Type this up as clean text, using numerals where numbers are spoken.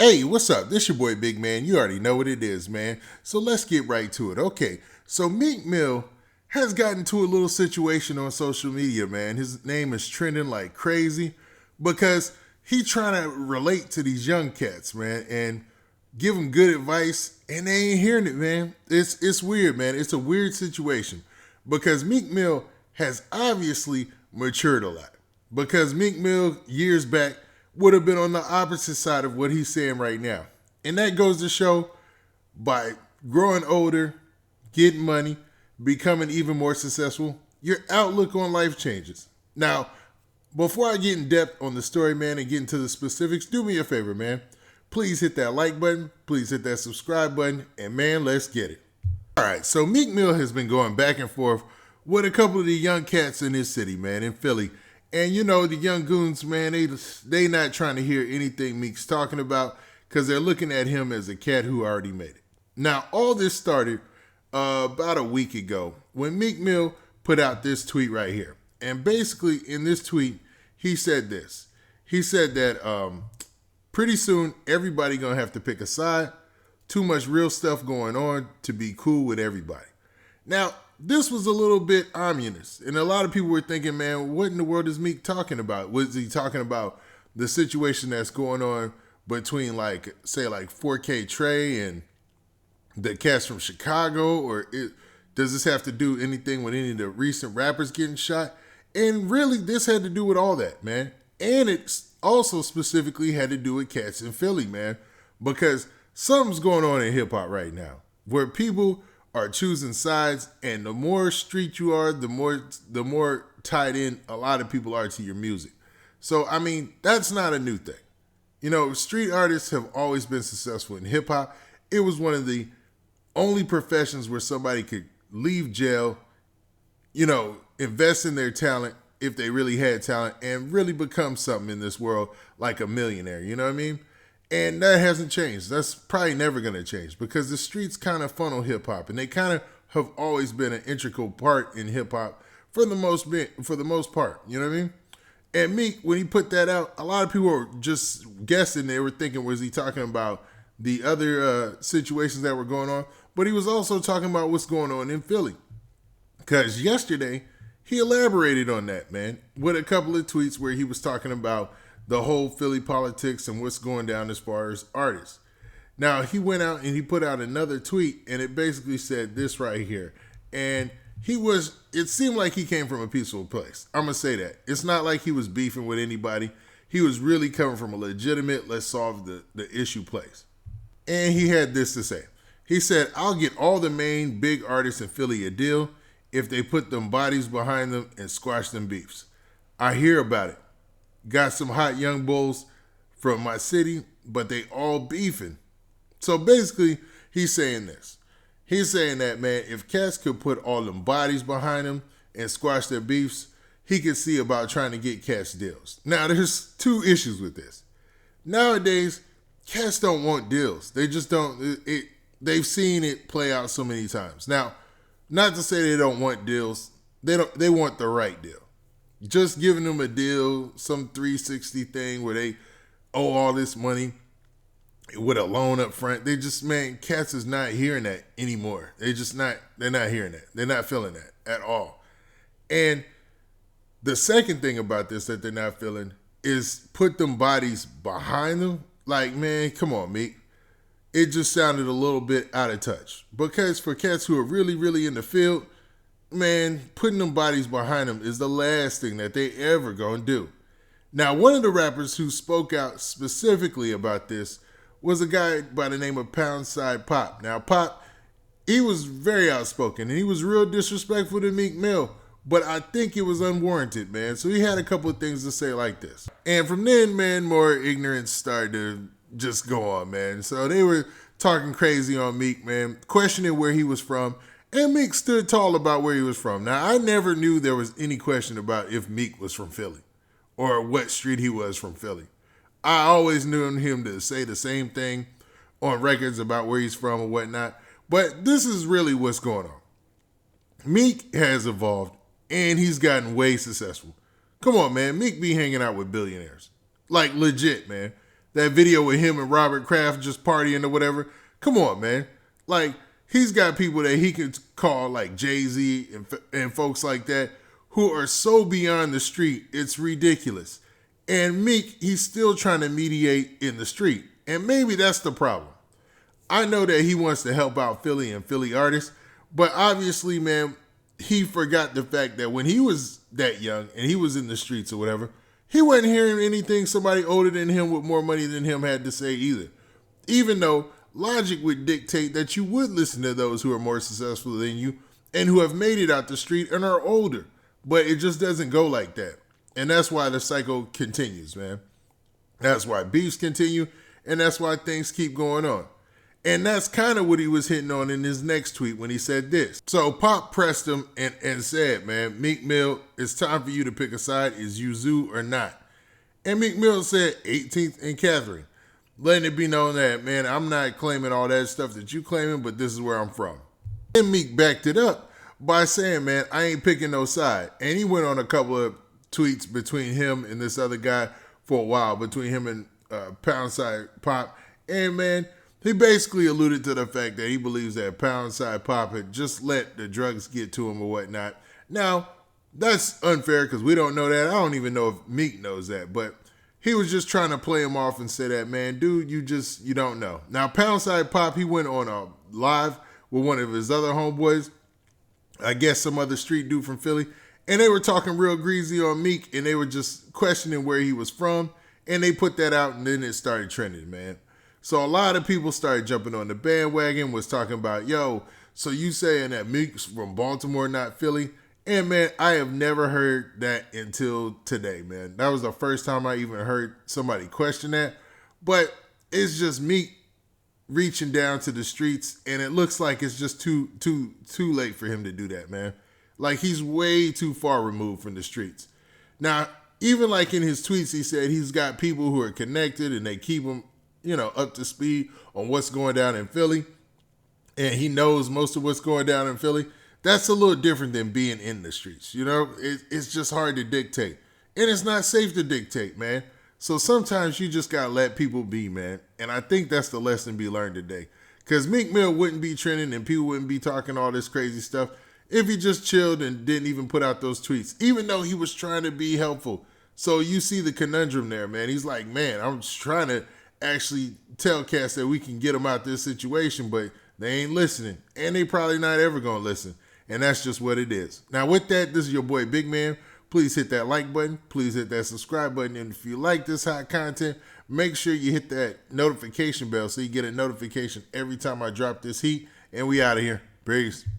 Hey, what's up? This your boy Big Man. You already know what it is, man. So let's get right to it. Okay, so Meek Mill has gotten to a little situation on social media, man. His name is trending like crazy because he trying to relate to these young cats, man, and give them good advice, and they ain't hearing it, man. It's weird, man. It's a weird situation because Meek Mill has obviously matured a lot. Because Meek Mill years back would have been on the opposite side of what he's saying right now. And that goes to show by growing older, getting money, becoming even more successful, your outlook on life changes. Now, before I get in depth on the story, man, and get into the specifics, do me a favor, man. Please hit that like button. Please hit that subscribe button. And man, let's get it. All right, so Meek Mill has been going back and forth with a couple of the young cats in his city, man, in Philly. And you know, the young goons, man, they not trying to hear anything Meek's talking about because they're looking at him as a cat who already made it. Now, all this started about a week ago when Meek Mill put out this tweet right here. And basically, in this tweet, he said this. He said that pretty soon, everybody going to have to pick a side. Too much real stuff going on to be cool with everybody. Now, this was a little bit ominous, and a lot of people were thinking, man, what in the world is Meek talking about? Was he talking about the situation that's going on between, like, say, like 4K Trey and the cats from Chicago, or does this have to do anything with any of the recent rappers getting shot? And really, this had to do with all that, man. And it's also specifically had to do with cats in Philly, man, because something's going on in hip hop right now where people are choosing sides, and the more street you are, the more tied in a lot of people are to your music. So I mean, that's not a new thing. You know, street artists have always been successful in hip hop. It was one of the only professions where somebody could leave jail, you know, invest in their talent if they really had talent and really become something in this world like a millionaire. You know what I mean? And that hasn't changed. That's probably never going to change because the streets kind of funnel hip hop, and they kind of have always been an integral part in hip hop for the most part. You know what I mean? And Meek, when he put that out, a lot of people were just guessing. They were thinking, was he talking about the other situations that were going on? But he was also talking about what's going on in Philly. Because yesterday, he elaborated on that, man, with a couple of tweets where he was talking about the whole Philly politics and what's going down as far as artists. Now, he went out and he put out another tweet, and it basically said this right here. And it seemed like he came from a peaceful place. I'm going to say that. It's not like he was beefing with anybody. He was really coming from a legitimate, let's solve the issue place. And he had this to say. He said, I'll get all the main big artists in Philly a deal if they put them bodies behind them and squash them beefs. I hear about it. Got some hot young bulls from my city, but they all beefing. So basically, he's saying this. He's saying that, man, if cats could put all them bodies behind them and squash their beefs, he could see about trying to get cats deals. Now, there's two issues with this. Nowadays, cats don't want deals. They just don't. They've seen it play out so many times. Now, not to say they don't want deals. They want the right deal. Just giving them a deal, some 360 thing where they owe all this money with a loan up front. They just, man, cats is not hearing that anymore. They're not hearing that. They're not feeling that at all. And the second thing about this that they're not feeling is put them bodies behind them. Like, man, come on, Meek. It just sounded a little bit out of touch. Because for cats who are really, really in the field, man, putting them bodies behind them is the last thing that they ever gonna do. Now, one of the rappers who spoke out specifically about this was a guy by the name of Poundside Pop. Now, Pop, he was very outspoken, and he was real disrespectful to Meek Mill, but I think it was unwarranted, man. So he had a couple of things to say like this. And from then, man, more ignorance started to just go on, man. So they were talking crazy on Meek, man, questioning where he was from. And Meek stood tall about where he was from. Now, I never knew there was any question about if Meek was from Philly or what street he was from Philly. I always knew him to say the same thing on records about where he's from and whatnot. But this is really what's going on. Meek has evolved, and he's gotten way successful. Come on, man. Meek be hanging out with billionaires. Like, legit, man. That video with him and Robert Kraft just partying or whatever. Come on, man. Like, he's got people that he can call like Jay-Z and folks like that who are so beyond the street, it's ridiculous. And Meek, he's still trying to mediate in the street. And maybe that's the problem. I know that he wants to help out Philly and Philly artists, but obviously, man, he forgot the fact that when he was that young and he was in the streets or whatever, he wasn't hearing anything somebody older than him with more money than him had to say either. Even though logic would dictate that you would listen to those who are more successful than you and who have made it out the street and are older. But it just doesn't go like that. And that's why the cycle continues, man. That's why beefs continue, and that's why things keep going on. And that's kind of what he was hitting on in his next tweet when he said this. So Pop pressed him and said, man, Meek Mill, it's time for you to pick a side. Is you Zoo or not? And Meek Mill said 18th and Catherine, letting it be known that, man, I'm not claiming all that stuff that you claiming, but this is where I'm from. And Meek backed it up by saying, man, I ain't picking no side. And he went on a couple of tweets between him and this other guy for a while, between him and Poundside Pop. And, man, he basically alluded to the fact that he believes that Poundside Pop had just let the drugs get to him or whatnot. Now, that's unfair because we don't know that. I don't even know if Meek knows that, but he was just trying to play him off and say that, man, dude, you don't know. Now, Poundside Pop, he went on a live with one of his other homeboys, I guess some other street dude from Philly, and they were talking real greasy on Meek, and they were just questioning where he was from, and they put that out, and then it started trending, man. So a lot of people started jumping on the bandwagon, was talking about, yo, so you saying that Meek's from Baltimore, not Philly? And, man, I have never heard that until today, man. That was the first time I even heard somebody question that. But it's just Meek reaching down to the streets, and it looks like it's just too late for him to do that, man. Like, he's way too far removed from the streets. Now, even like in his tweets, he said he's got people who are connected and they keep him, up to speed on what's going down in Philly. And he knows most of what's going down in Philly. That's a little different than being in the streets. It's just hard to dictate. And it's not safe to dictate, man. So sometimes you just got to let people be, man. And I think that's the lesson to be learned today. Because Meek Mill wouldn't be trending and people wouldn't be talking all this crazy stuff if he just chilled and didn't even put out those tweets, even though he was trying to be helpful. So you see the conundrum there, man. He's like, man, I'm just trying to actually tell cats that we can get them out this situation, but they ain't listening. And they probably not ever going to listen. And that's just what it is. Now, with that, this is your boy, Big Man. Please hit that like button. Please hit that subscribe button. And if you like this hot content, make sure you hit that notification bell so you get a notification every time I drop this heat. And we out of here. Peace.